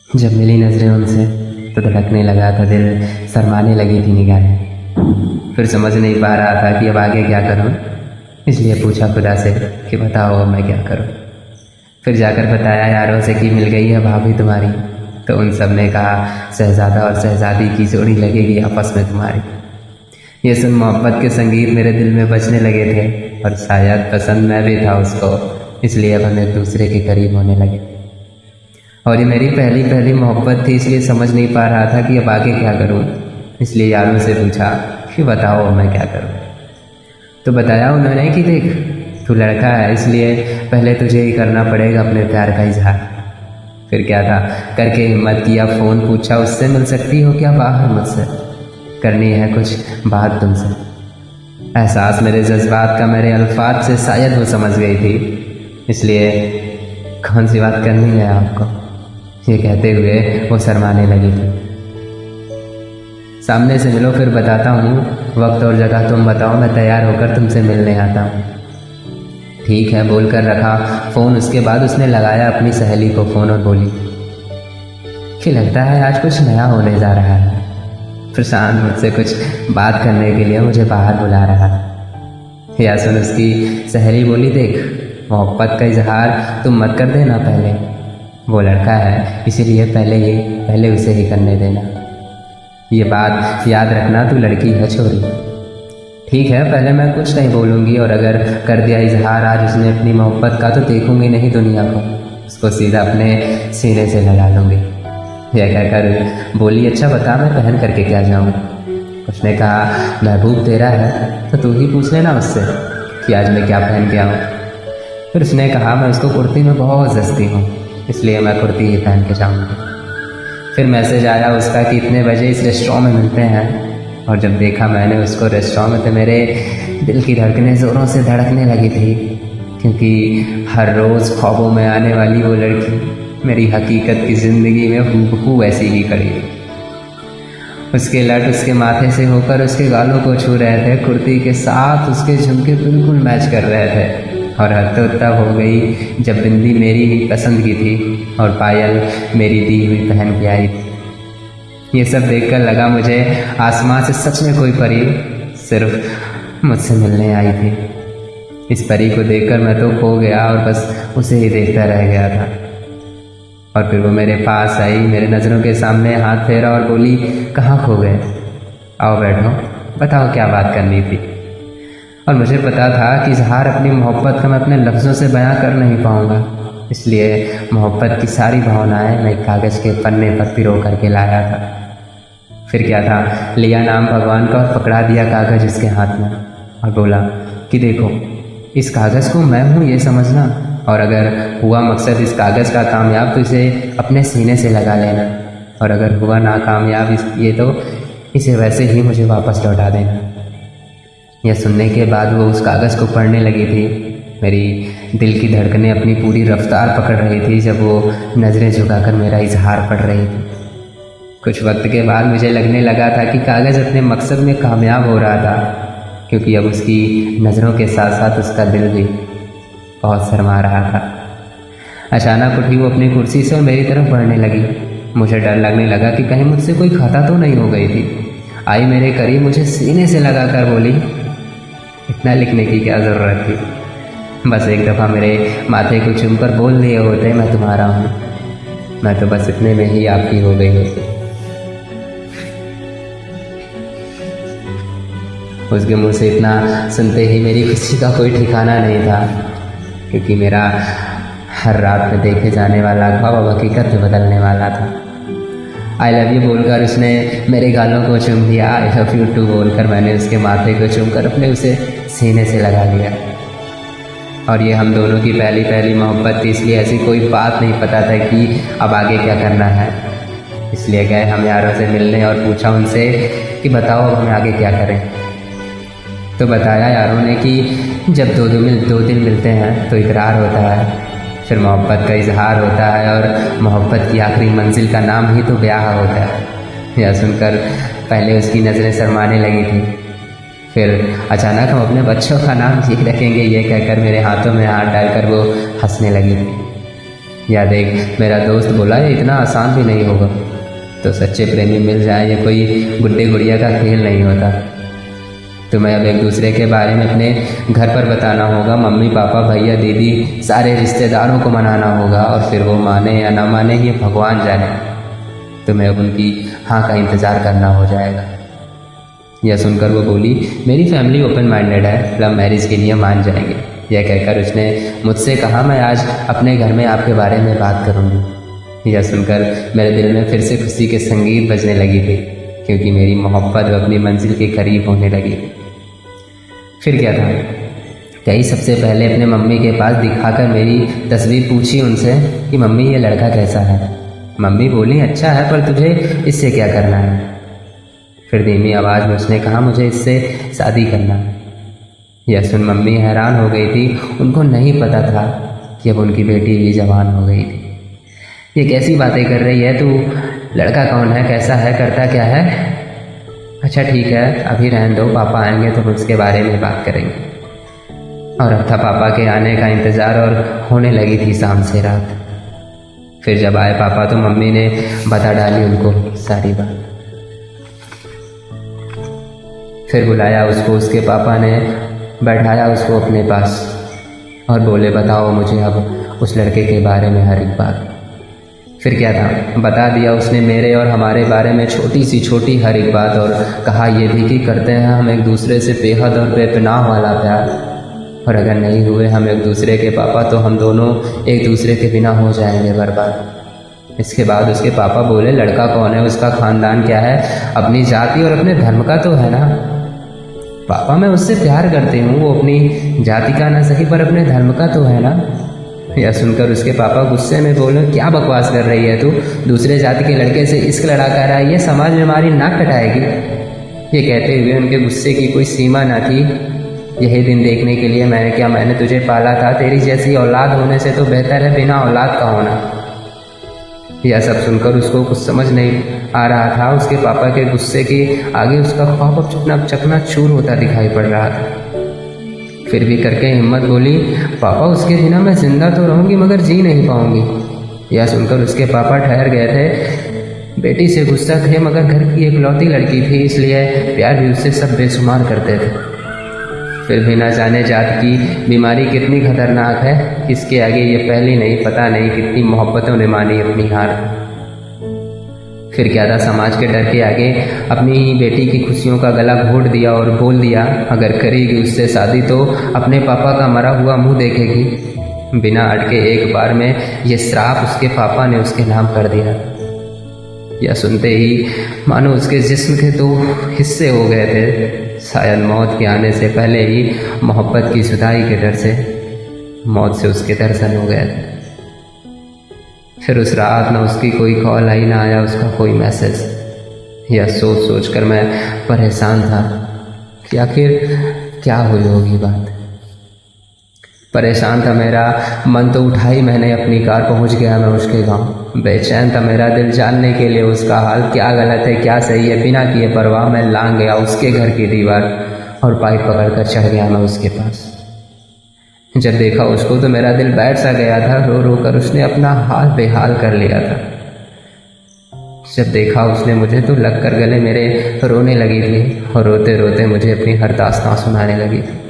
जब मिली नज़रें उनसे तो धड़कने लगा था दिल, शर्माने लगी थी निगाहें। फिर समझ नहीं पा रहा था कि अब आगे क्या करूं, इसलिए पूछा खुदा से कि बताओ अब मैं क्या करूं। फिर जाकर बताया यारों से कि मिल गई है भाभी तुम्हारी, तो उन सब ने कहा शहजादा और शहजादी की जोड़ी लगेगी आपस में तुम्हारी। ये सुन मोहब्बत के संगीत मेरे दिल में बजने लगे थे और शायद पसंद मैं भी था उसको, इसलिए अब हम एक दूसरे के करीब होने लगे। और ये मेरी पहली पहली मोहब्बत थी, इसलिए समझ नहीं पा रहा था कि अब आगे क्या करूं। इसलिए यारों से पूछा कि बताओ अब मैं क्या करूं। तो बताया उन्होंने कि देख तू लड़का है, इसलिए पहले तुझे ही करना पड़ेगा अपने प्यार का इजहार। फिर क्या था, करके हिम्मत किया फ़ोन, पूछा उससे मिल सकती हो क्या बाहर मुझसे, करनी है कुछ बात तुमसे। एहसास मेरे जज्बात का मेरे अल्फाज से शायद वो समझ गई थी, इसलिए कौन सी बात करनी है आपको, ये कहते हुए वो शर्माने लगी थी। सामने से मिलो फिर बताता हूँ, वक्त और जगह तुम बताओ, मैं तैयार होकर तुमसे मिलने आता हूँ। ठीक है बोलकर रखा फ़ोन। उसके बाद उसने लगाया अपनी सहेली को फ़ोन और बोली कि लगता है आज कुछ नया होने जा रहा है। प्रशांत मुझसे कुछ बात करने के लिए मुझे बाहर बुला रहा है। या सुन उसकी सहेली बोली देख मोहब्बत का इजहार तुम मत कर देना, पहले वो लड़का है इसीलिए पहले उसे ही करने देना। ये बात याद रखना, तू लड़की है छोरी। ठीक है पहले मैं कुछ नहीं बोलूँगी, और अगर कर दिया इजहार आज उसने अपनी मोहब्बत का तो देखूँगी नहीं दुनिया को, उसको सीधा अपने सीने से लगा लूँगी। यह कहकर बोली अच्छा बता मैं पहन करके क्या जाऊँ। उसने कहा महबूब तेरा है तो तू ही पूछ लेना उससे कि आज मैं क्या पहन के आऊँ। फिर उसने कहा मैं उसको कुर्ती में बहुत जस्ती हूँ, इसलिए मैं कुर्ती ही पहन के जाऊँगी। फिर मैसेज आया उसका कि इतने बजे इस रेस्टोरेंट में मिलते हैं, और जब देखा मैंने उसको रेस्टोरेंट में तो मेरे दिल की धड़कनें ज़ोरों से धड़कने लगी थी, क्योंकि हर रोज़ ख्वाबों में आने वाली वो लड़की मेरी हकीकत की ज़िंदगी में हूबहू ऐसी ही खड़ी। उसके लट उसके माथे से होकर उसके गालों को छू रहे थे, कुर्ती के साथ उसके झुमके बिल्कुल मैच कर रहे थे। और हद तो तब हो गई जब बिंदी मेरी ही पसंद की थी और पायल मेरी दी हुई पहन के आई थी। ये सब देखकर लगा मुझे आसमां से सच में कोई परी सिर्फ मुझसे मिलने आई थी। इस परी को देखकर मैं तो खो गया और बस उसे ही देखता रह गया था। और फिर वो मेरे पास आई, मेरे नज़रों के सामने हाथ फेरा और बोली कहाँ खो गए, आओ बैठो बताओ क्या बात करनी थी। और मुझे पता था कि इजहार अपनी मोहब्बत का मैं अपने लफ्ज़ों से बयां कर नहीं पाऊँगा, इसलिए मोहब्बत की सारी भावनाएं मैं कागज़ के पन्ने पर पिरो करके लाया था। फिर क्या था, लिया नाम भगवान का और पकड़ा दिया कागज़ उसके हाथ में और बोला कि देखो इस कागज़ को मैं हूँ ये समझना, और अगर हुआ मकसद इस कागज़ का कामयाब तो इसे अपने सीने से लगा लेना, और अगर हुआ नाकामयाब ये तो इसे वैसे ही मुझे वापस लौटा देना। यह सुनने के बाद वो उस कागज़ को पढ़ने लगी थी। मेरी दिल की धड़कनें अपनी पूरी रफ्तार पकड़ रही थी जब वो नज़रें झुकाकर मेरा इजहार पढ़ रही थी। कुछ वक्त के बाद मुझे लगने लगा था कि कागज़ अपने मकसद में कामयाब हो रहा था, क्योंकि अब उसकी नज़रों के साथ साथ उसका दिल भी बहुत शर्मा रहा था। अचानक उठी वो अपनी कुर्सी से और मेरी तरफ बढ़ने लगी। मुझे डर लगने लगा कि कहीं मुझसे कोई खता तो नहीं हो गई थी। आई मेरे करीब, मुझे सीने से लगा कर बोली इतना लिखने की क्या ज़रूरत थी, बस एक दफ़ा मेरे माथे को चूमकर बोल दिए होते मैं तुम्हारा हूँ, मैं तो बस इतने में ही आपकी हो गई होती। उसके मुँह से इतना सुनते ही मेरी खुशी का कोई ठिकाना नहीं था, क्योंकि मेरा हर रात में देखे जाने वाला ख्वाब अब हकीकत में बदलने वाला था। आई लव यू बोलकर उसने मेरे गालों को चूम लिया। आई लव यू टू बोलकर मैंने उसके माथे को चूमकर अपने उसे सीने से लगा लिया। और ये हम दोनों की पहली मोहब्बत थी, इसलिए ऐसी कोई बात नहीं पता था कि अब आगे क्या करना है। इसलिए गए हम यारों से मिलने और पूछा उनसे कि बताओ अब हमें आगे क्या करें। तो बताया यारों ने कि जब दो दिल मिलते हैं तो इकरार होता है, फिर मोहब्बत का इजहार होता है, और मोहब्बत की आखिरी मंजिल का नाम ही तो ब्याह होता है। यह सुनकर पहले उसकी नज़रें शर्माने लगी थी, फिर अचानक हम अपने बच्चों का नाम ये रखेंगे ये कहकर मेरे हाथों में हाथ डालकर वो हंसने लगी थी। या देख, मेरा दोस्त बोला ये इतना आसान भी नहीं होगा। तो सच्चे प्रेमी मिल जाए ये कोई गुड्डे गुड़िया का खेल नहीं होता। तुम्हें अब एक दूसरे के बारे में अपने घर पर बताना होगा, मम्मी पापा भैया दीदी सारे रिश्तेदारों को मनाना होगा, और फिर वो माने या ना माने ये भगवान जाने। तुम्हें अब उनकी हाँ का इंतज़ार करना हो जाएगा। यह सुनकर वो बोली, मेरी फैमिली ओपन माइंडेड है, लव मैरिज के लिए मान जाएंगे। यह कहकर उसने मुझसे कहा, मैं आज अपने घर में आपके बारे में बात करूँगी। यह सुनकर मेरे दिल में फिर से खुशी के संगीत बजने लगी थी, क्योंकि मेरी मोहब्बत अपनी मंजिल के करीब होने लगी थी। फिर क्या था, कई सबसे पहले अपने मम्मी के पास दिखाकर मेरी तस्वीर पूछी उनसे कि मम्मी ये लड़का कैसा है। मम्मी बोली, अच्छा है, पर तुझे इससे क्या करना है। फिर धीमी आवाज़ में उसने कहा, मुझे इससे शादी करना है। यह सुन मम्मी हैरान हो गई थी। उनको नहीं पता था कि अब उनकी बेटी भी जवान हो गई थी। ये कैसी बातें कर रही है तू? लड़का कौन है, कैसा है, करता क्या है? अच्छा ठीक है, अभी रहने दो, पापा आएंगे तो उसके बारे में बात करेंगे। और अब था पापा के आने का इंतज़ार, और होने लगी थी शाम से रात। फिर जब आए पापा तो मम्मी ने बता डाली उनको सारी बात। फिर बुलाया उसको उसके पापा ने, बैठाया उसको अपने पास और बोले, बताओ मुझे अब उस लड़के के बारे में हर एक बात। फिर क्या था, बता दिया उसने मेरे और हमारे बारे में छोटी सी छोटी हर एक बात, और कहा ये भी कि करते हैं हम एक दूसरे से बेहद और बेपनाह वाला प्यार, और अगर नहीं हुए हम एक दूसरे के पापा तो हम दोनों एक दूसरे के बिना हो जाएंगे बर्बाद। इसके बाद उसके पापा बोले, लड़का कौन है, उसका ख़ानदान क्या है, अपनी जाति और अपने धर्म का तो है ना। पापा मैं उससे प्यार करती हूँ, वो अपनी जाति का ना सही पर अपने धर्म का तो है ना। यह सुनकर उसके पापा गुस्से में बोले, क्या बकवास कर रही है तू, दूसरे जाति के लड़के से इश्क लड़ा कर रहा है, ये समाज में हमारी नाक कटाएगी। ये कहते हुए उनके गुस्से की कोई सीमा ना थी। यही दिन देखने के लिए मैंने तुझे पाला था, तेरी जैसी औलाद होने से तो बेहतर है बिना औलाद का होना। यह सब सुनकर उसको कुछ समझ नहीं आ रहा था। उसके पापा के गुस्से के आगे उसका ख्वाब अब चकनाचूर होता दिखाई पड़ रहा था। फिर भी करके हिम्मत बोली, पापा उसके बिना मैं जिंदा तो रहूँगी मगर जी नहीं पाऊँगी। यह सुनकर उसके पापा ठहर गए थे। बेटी से गुस्सा थे मगर घर की इकलौती लड़की थी, इसलिए प्यार भी उससे सब बेशुमार करते थे। फिर भी ना जाने जात की बीमारी कितनी खतरनाक है, इसके आगे ये पहली नहीं, पता नहीं कितनी मोहब्बतों ने मानी अपनी हार। फिर क्या था, समाज के डर के आगे अपनी ही बेटी की खुशियों का गला घोट दिया और बोल दिया, अगर करेगी उससे शादी तो अपने पापा का मरा हुआ मुंह देखेगी। बिना अटके एक बार में ये श्राप उसके पापा ने उसके नाम कर दिया। यह सुनते ही मानो उसके जिस्म के दो हिस्से हो गए थे। शायद मौत के आने से पहले ही मोहब्बत की जुदाई के डर से मौत से उसके दर्शन हो गए थे। फिर उस रात न उसकी कोई कॉल आई, ना आया उसका कोई मैसेज। यह सोच सोच कर मैं परेशान था कि आखिर क्या हुई होगी बात। परेशान था मेरा मन तो उठा ही मैंने अपनी कार, पहुंच गया मैं उसके गांव। बेचैन था मेरा दिल जानने के लिए उसका हाल, क्या गलत है क्या सही है। बिना किए परवाह मैं लांग गया उसके घर की दीवार और पाइप पकड़कर चढ़ गया मैं उसके पास। जब देखा उसको तो मेरा दिल बैठ सा गया था। रो रो कर उसने अपना हाल बेहाल कर लिया था। जब देखा उसने मुझे तो लग कर गले मेरे रोने लगी थी और रोते रोते मुझे अपनी हर दास्तां सुनाने लगी थी।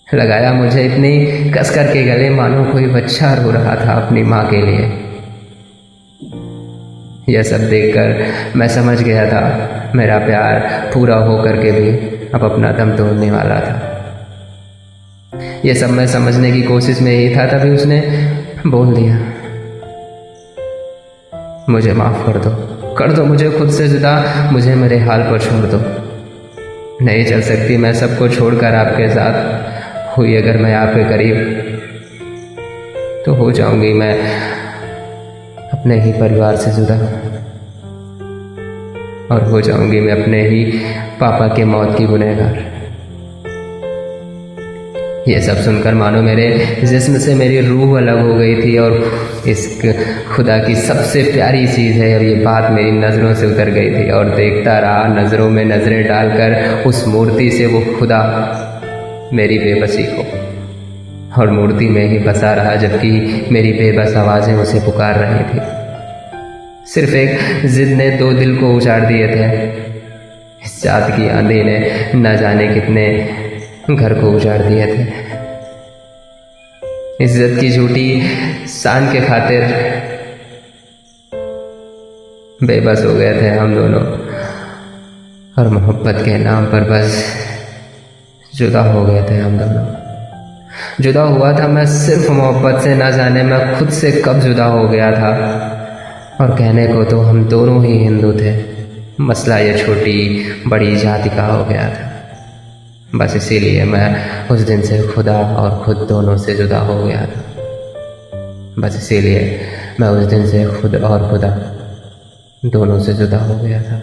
लगाया मुझे इतनी कस कर के गले मानो कोई बच्चा रो रहा था अपनी माँ के लिए। यह सब देखकर मैं समझ गया था मेरा प्यार पूरा हो करके भी अब अपना दम तोड़ने वाला था। यह सब मैं समझने की कोशिश में ही था, तभी उसने बोल दिया, मुझे माफ कर दो मुझे खुद से जुदा, मुझे मेरे हाल पर छोड़ दो। नहीं चल सकती मैं सबको छोड़कर आपके साथ, हुई अगर मैं आपके करीब तो हो जाऊंगी मैं अपने ही परिवार से जुदा, और हो जाऊंगी मैं अपने ही पापा के मौत की गुनहगार। ये सब सुनकर मानो मेरे जिस्म से मेरी रूह अलग हो गई थी, और इस खुदा की सबसे प्यारी चीज़ है अब ये बात मेरी नज़रों से उतर गई थी। और देखता रहा नज़रों में नज़रें डालकर उस मूर्ति से वो खुदा मेरी बेबसी को। और मूर्ति में ही बसा रहा, जबकि मेरी बेबस आवाज़ें उसे पुकार रही थी। सिर्फ एक जिद ने 2 दिल को उजाड़ दिए थे। इस जात की आंधी ने न जाने कितने घर को उजाड़ दिए थे। इज्जत की झूठी शान के खातिर बेबस हो गए थे हम दोनों, और मोहब्बत के नाम पर बस जुदा हो गए थे हम दोनों। जुदा हुआ था मैं सिर्फ मोहब्बत से, ना जाने मैं खुद से कब जुदा हो गया था। और कहने को तो हम दोनों ही हिंदू थे, मसला ये छोटी बड़ी जाति का हो गया था। बस इसीलिए मैं उस दिन से खुदा और खुद दोनों से जुदा हो गया था। बस इसीलिए मैं उस दिन से खुद और खुदा दोनों से जुदा हो गया था।